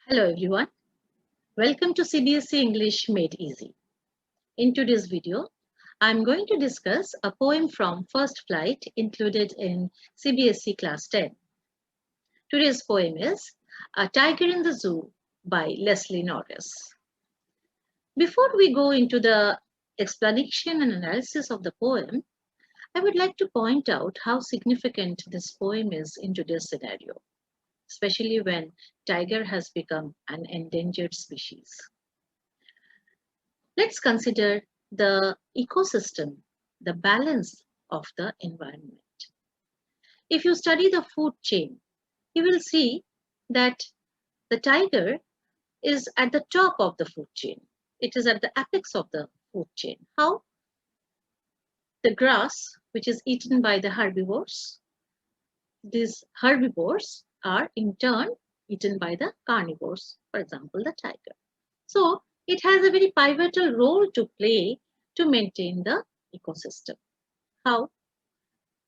Hello everyone, welcome to CBSE English Made Easy. In today's video, I'm going to discuss a poem from First Flight included in CBSE Class 10. Today's poem is A Tiger in the Zoo by Leslie Norris. Before we go into the explanation and analysis of the poem, I would like to point out how significant this poem is in today's scenario, especially when tiger has become an endangered species. Let's consider the ecosystem, the balance of the environment. If you study the food chain, you will see that the tiger is at the top of the food chain. It is at the apex of the food chain. How? The grass, which is eaten by the herbivores, these herbivores are in turn eaten by the carnivores, for example, the tiger. So it has a very pivotal role to play to maintain the ecosystem. How?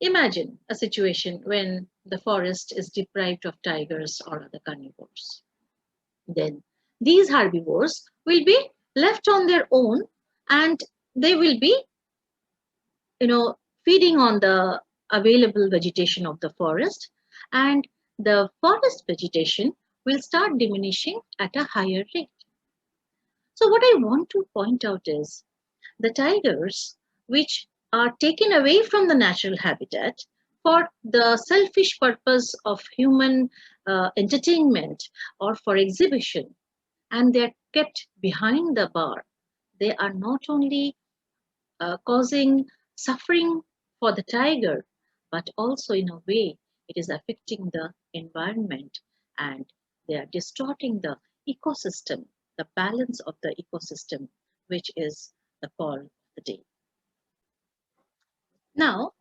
Imagine a situation when the forest is deprived of tigers or other carnivores. Then these herbivores will be left on their own and they will be, feeding on the available vegetation of the forest, and the forest vegetation will start diminishing at a higher rate. So what I want to point out is the tigers, which are taken away from the natural habitat for the selfish purpose of human entertainment or for exhibition, and they're kept behind the bar, they are not only causing suffering for the tiger, but also in a way it is affecting the environment and they are distorting the ecosystem, the balance of the ecosystem, which is the call of the day. Now,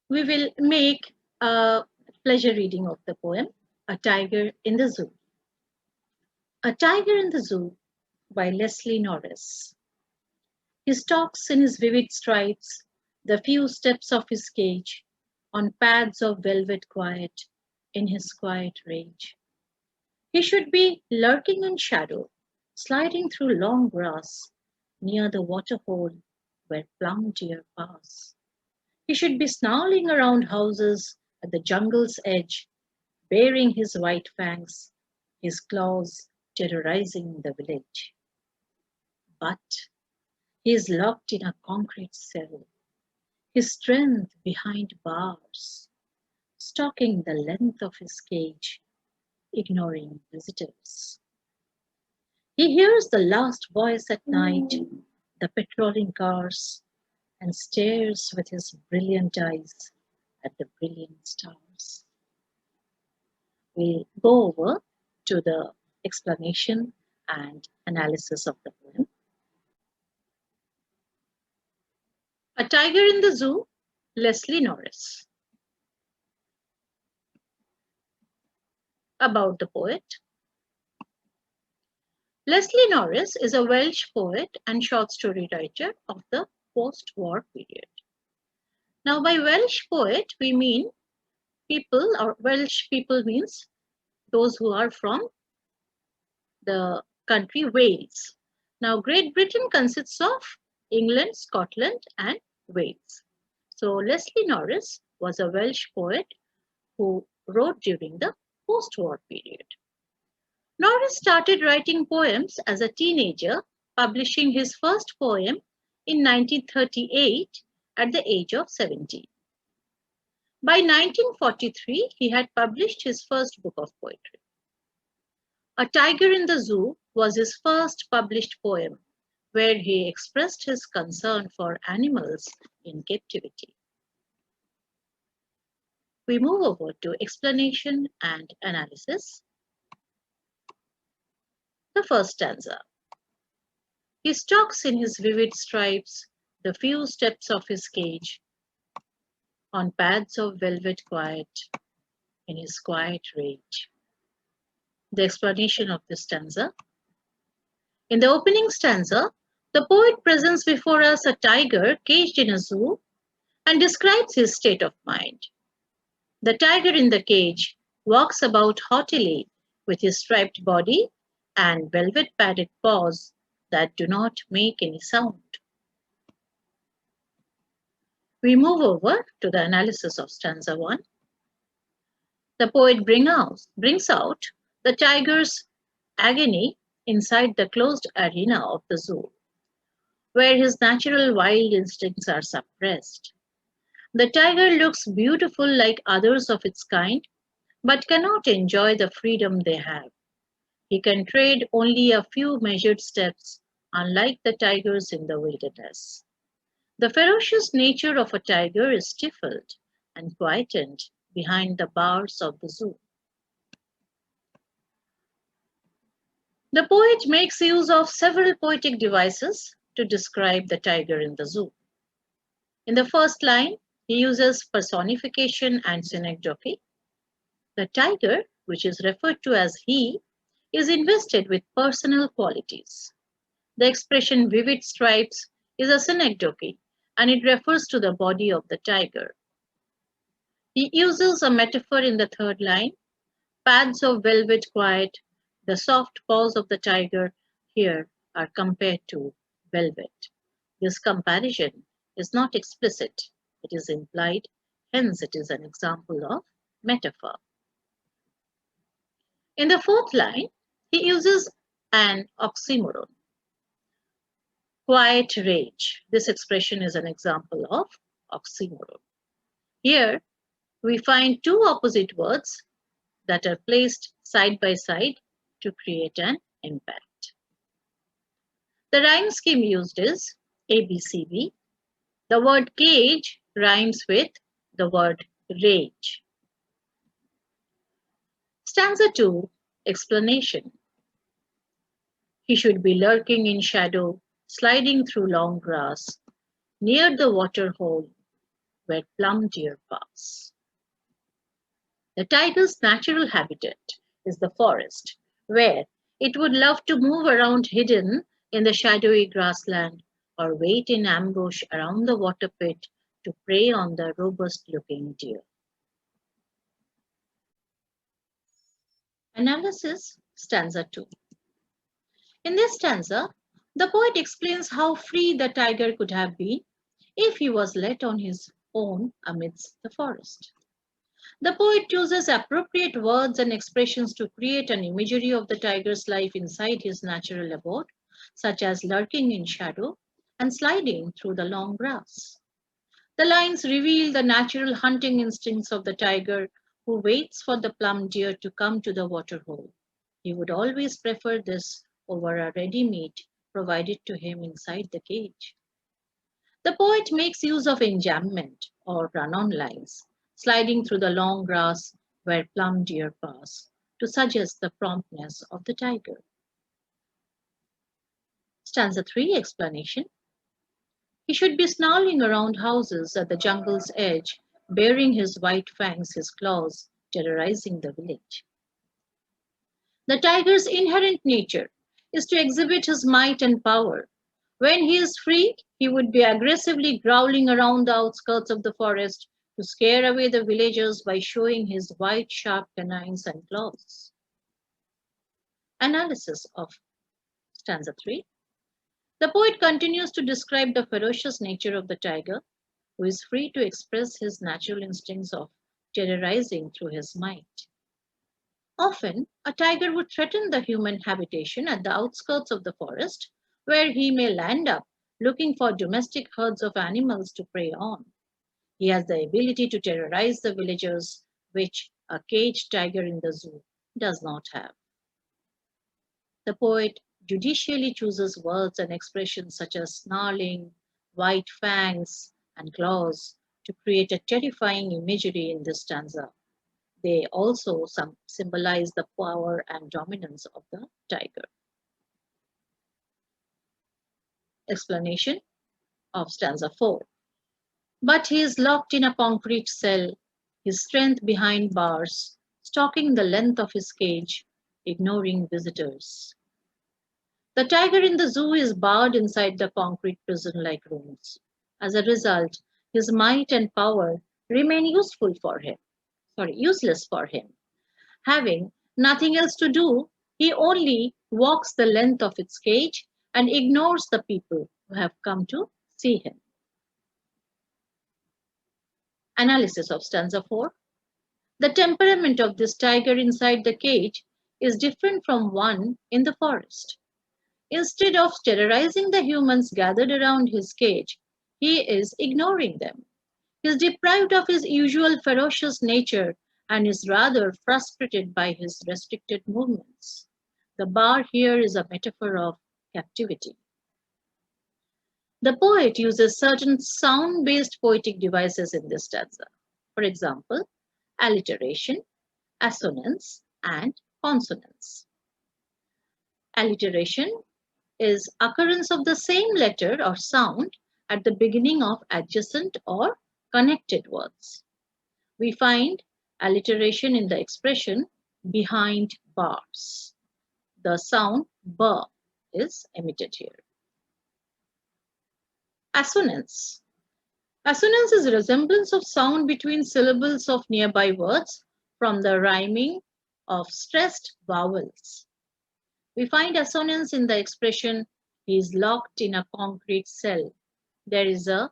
we will make a pleasure reading of the poem, A Tiger in the Zoo. A Tiger in the Zoo by Leslie Norris. He stalks in his vivid stripes the few steps of his cage, on pads of velvet quiet, in his quiet rage. He should be lurking in shadow, sliding through long grass, near the waterhole where plum deer pass. He should be snarling around houses at the jungle's edge, baring his white fangs, his claws terrorizing the village. But he is locked in a concrete cell, his strength behind bars, stalking the length of his cage, ignoring visitors. He hears the last voice at night, the patrolling cars, and stares with his brilliant eyes at the brilliant stars. We'll go over to the explanation and analysis of the poem. A Tiger in the Zoo, Leslie Norris. About the poet. Leslie Norris is a Welsh poet and short story writer of the post-war period. Now, by Welsh poet, we mean people, or Welsh people means those who are from the country Wales. Now, Great Britain consists of England, Scotland, and Wales. So, Leslie Norris was a Welsh poet who wrote during the post-war period. Norris started writing poems as a teenager, publishing his first poem in 1938 at the age of 17. By 1943, he had published his first book of poetry. A Tiger in the Zoo was his first published poem, where he expressed his concern for animals in captivity. We move over to explanation and analysis. The first stanza. He stalks in his vivid stripes the few steps of his cage, on pads of velvet quiet, in his quiet rage. The explanation of this stanza. In the opening stanza, the poet presents before us a tiger caged in a zoo and describes his state of mind. The tiger in the cage walks about haughtily with his striped body and velvet padded paws that do not make any sound. We move over to the analysis of stanza 1. The poet brings out the tiger's agony inside the closed arena of the zoo, where his natural wild instincts are suppressed. The tiger looks beautiful like others of its kind, but cannot enjoy the freedom they have. He can trade only a few measured steps, unlike the tigers in the wilderness. The ferocious nature of a tiger is stifled and quietened behind the bars of the zoo. The poet makes use of several poetic devices to describe the tiger in the zoo. In the first line, he uses personification and synecdoche. The tiger, which is referred to as he, is invested with personal qualities. The expression vivid stripes is a synecdoche, and it refers to the body of the tiger. He uses a metaphor in the third line. Pads of velvet quiet, the soft paws of the tiger here are compared to velvet. This comparison is not explicit, it is implied, hence it is an example of metaphor. In the fourth line, he uses an oxymoron. Quiet rage. This expression is an example of oxymoron. Here, we find two opposite words that are placed side by side to create an impact. The rhyme scheme used is ABCB. The word cage rhymes with the word rage. Stanza 2, explanation. He should be lurking in shadow, sliding through long grass, near the water hole where plum deer pass. The tiger's natural habitat is the forest, where it would love to move around hidden in the shadowy grassland or wait in ambush around the water pit to prey on the robust-looking deer. Analysis, stanza 2. In this stanza, the poet explains how free the tiger could have been if he was let on his own amidst the forest. The poet chooses appropriate words and expressions to create an imagery of the tiger's life inside his natural abode, such as lurking in shadow and sliding through the long grass. The lines reveal the natural hunting instincts of the tiger who waits for the plum deer to come to the water hole. He would always prefer this over a ready meat provided to him inside the cage. The poet makes use of enjambment or run-on lines, sliding through the long grass where plum deer pass, to suggest the promptness of the tiger. Stanza 3, explanation. He should be snarling around houses at the jungle's edge, baring his white fangs, his claws, terrorizing the village. The tiger's inherent nature is to exhibit his might and power. When he is free, he would be aggressively growling around the outskirts of the forest to scare away the villagers by showing his white, sharp canines and claws. Analysis of stanza 3. The poet continues to describe the ferocious nature of the tiger, who is free to express his natural instincts of terrorizing through his might. Often, a tiger would threaten the human habitation at the outskirts of the forest, where he may land up looking for domestic herds of animals to prey on. He has the ability to terrorize the villagers, which a caged tiger in the zoo does not have. The poet judicially chooses words and expressions such as snarling, white fangs, and claws to create a terrifying imagery in this stanza. They also symbolize the power and dominance of the tiger. Explanation of stanza 4. But he is locked in a concrete cell, his strength behind bars, stalking the length of his cage, ignoring visitors. The tiger in the zoo is barred inside the concrete prison-like rooms. As a result, his might and power remain useless for him. Having nothing else to do He only walks the length of its cage and ignores the people who have come to see him. Analysis of stanza 4. The temperament of this tiger inside the cage is different from one in the forest. Instead of terrorizing the humans gathered around his cage, he is ignoring them. He is deprived of his usual ferocious nature and is rather frustrated by his restricted movements. The bar here is a metaphor of captivity. The poet uses certain sound-based poetic devices in this stanza. For example, alliteration, assonance, and consonance. Alliteration is occurrence of the same letter or sound at the beginning of adjacent or connected words. We find alliteration in the expression behind bars. The sound b is emitted here. Assonance. Assonance is a resemblance of sound between syllables of nearby words from the rhyming of stressed vowels. We find assonance in the expression, he is locked in a concrete cell. There is a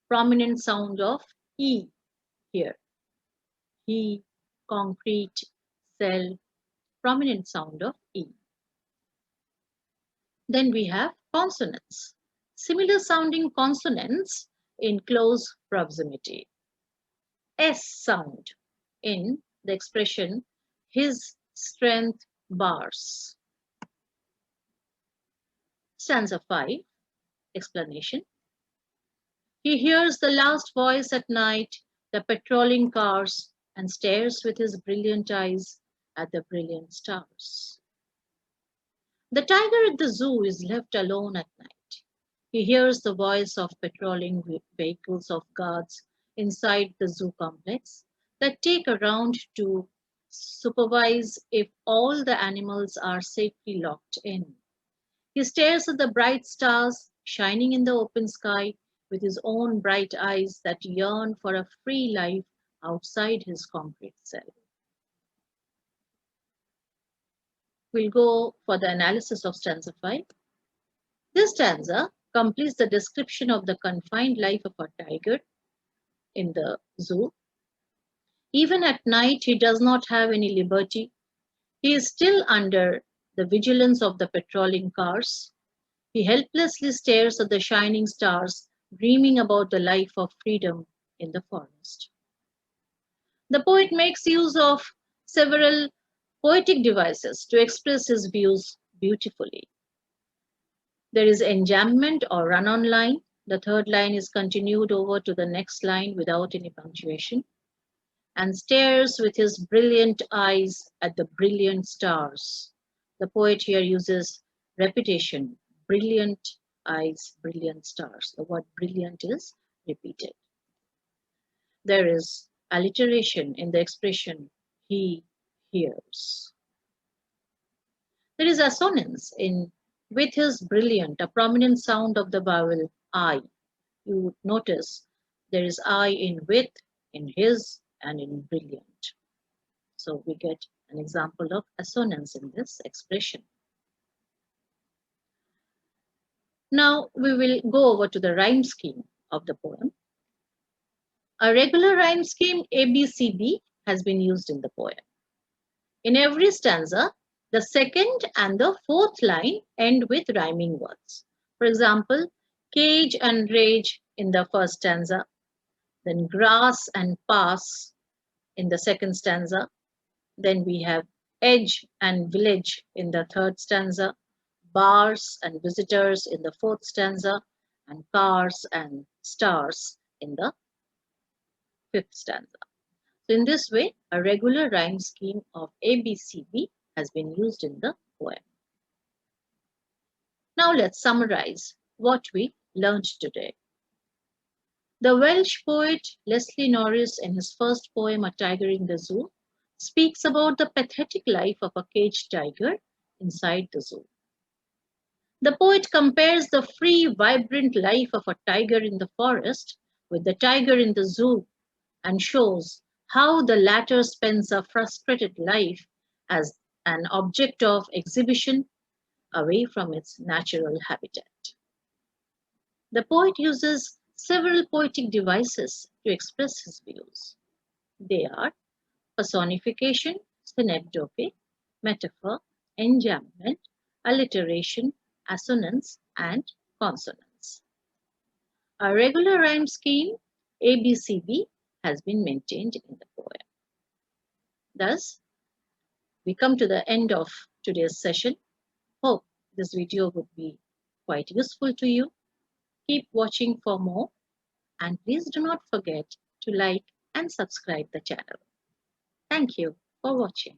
prominent sound of E here. He, concrete, cell, prominent sound of E. Then we have consonants. Similar sounding consonants in close proximity. S sound in the expression, his strength bars. Stanza 5, explanation. He hears the last voice at night, the patrolling cars, and stares with his brilliant eyes at the brilliant stars. The tiger at the zoo is left alone at night. He hears the voice of patrolling vehicles of guards inside the zoo complex that take a round to supervise if all the animals are safely locked in. He stares at the bright stars shining in the open sky with his own bright eyes that yearn for a free life outside his concrete cell. We'll go for the analysis of stanza 5. This stanza completes the description of the confined life of a tiger in the zoo. Even at night, he does not have any liberty. He is still under the vigilance of the patrolling cars. He helplessly stares at the shining stars, dreaming about the life of freedom in the forest. The poet makes use of several poetic devices to express his views beautifully. There is enjambment or run-on line. The third line is continued over to the next line without any punctuation. And stares with his brilliant eyes at the brilliant stars. The poet here uses repetition, brilliant eyes, brilliant stars. The word brilliant is repeated. There is alliteration in the expression, he hears. There is assonance in with his brilliant, a prominent sound of the vowel I. You notice there is I in with, in his, and in brilliant. So we get an example of assonance in this expression. Now we will go over to the rhyme scheme of the poem. A regular rhyme scheme ABCD has been used in the poem. In every stanza, the second and the fourth line end with rhyming words. For example, cage and rage in the first stanza, then grass and pass in the second stanza. Then we have edge and village in the third stanza, bars and visitors in the fourth stanza, and cars and stars in the fifth stanza. So in this way, a regular rhyme scheme of ABCD has been used in the poem. Now let's summarize what we learned today. The Welsh poet Leslie Norris, in his first poem, A Tiger in the Zoo, speaks about the pathetic life of a caged tiger inside the zoo. The poet compares the free, vibrant life of a tiger in the forest with the tiger in the zoo and shows how the latter spends a frustrated life as an object of exhibition away from its natural habitat. The poet uses several poetic devices to express his views. They are personification, synecdoche, metaphor, enjambment, alliteration, assonance, and consonance. A regular rhyme scheme, ABCB, has been maintained in the poem. Thus, we come to the end of today's session. Hope this video would be quite useful to you. Keep watching for more, and please do not forget to like and subscribe the channel. Thank you for watching.